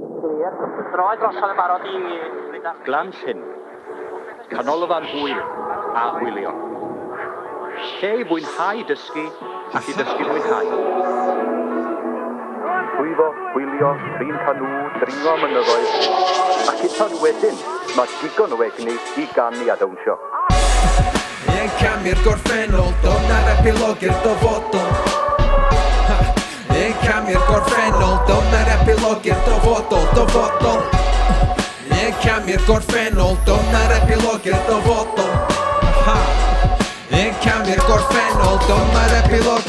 Droed drosodd yn barod i Brydar. Glan llyn, canolfan hwyl a hwylio. Lle i fwynhau dysgu ac i dysgu mwynhau. Hwyfo, hwylio, trin canŵ, dringo mynyddoedd, ac hyd wedyn mae digon o egni i ganu a dawnsio. Ie'n cam i'r gorffennol, dona'r epilog i'r dyfodol. Ie'n cam i'r gorffennol, dona'r epilog i'r dyfodol. Ie'n cam i'r gorffennol, dona'r epilog i'r dyfodol. Ie'n cam i'r gorffennol, dona'r epilog.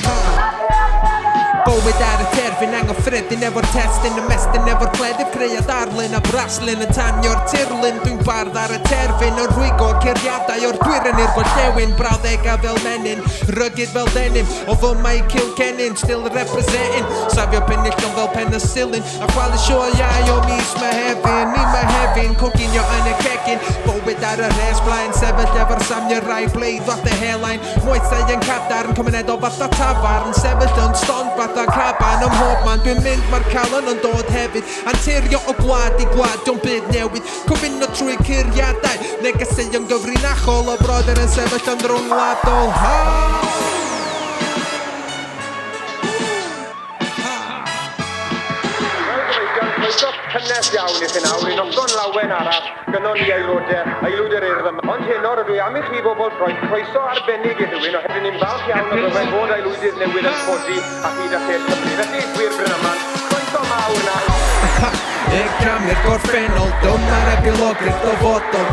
Bywyd ar y terfyn anghyffredin efo'r testyn, ymestyn efo'r pledif creu a darlun a braslun yn tanio'r tirlun. Dwi'n bardd ar y terfyn o'r rwygo ceriadau o'r dwyren i'r gwellewin. Brawddega fel menyn, rygyd fel denim, o fy mae Kilkennin, still representing. Safio penillon fel penicillin, a chwalu sioiau o mis Mehefin. Ni Mehefin, coginio yn y cegin. Bywyd ar y res blaen, sefyll efo'r samio rai bleid fath y helain. Moethau yn cadarn, cymuned o fath a tafarn, sefyll yn stond fath a caban ym mhob man. Dwi'n mynd, mae'r calon yn dod hefyd, anturio o gwlad i gwlad, dwi'n byd newid. Cofino trwy curiadau, negeseuon gyfrinachol o brodyr yn sefyll yn rhwngwladol. Cynnes iawn i chi nawr, un ogon lawen arall, gynnon ni aelodau'r urdd yma. Ond hyn o'r dwi am i chi bobl rhoi croeso arbennig i rhywun, oherwydd ni'n falch iawn o byddai bod aelwydydd newydd yn codi a hyd a lle Cymru. Felly, gwir Bryn Aman, croeso mawr nawr. Ie'n cam i'r gorffennol, dona'r epilog i'r dyfodol.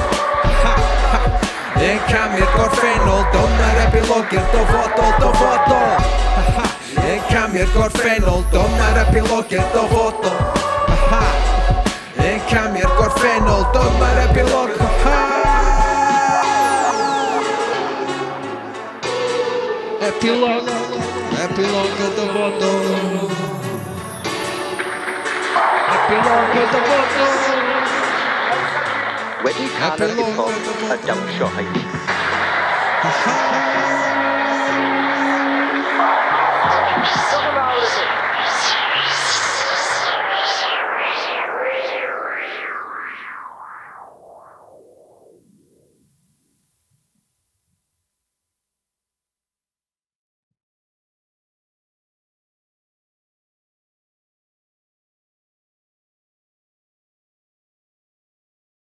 Ie'n cam i'r gorffennol, dona'r epilog i'r dyfodol. Ie'n cam i'r gorffennol, dona'r epilog i'r dyfodol. Ie'n cam i'r gorffennol, dona'r epilog. Epilog y dyfodol. Epilog y dyfodol. Wedi cael yr hip-hop, y dawnsio hynny.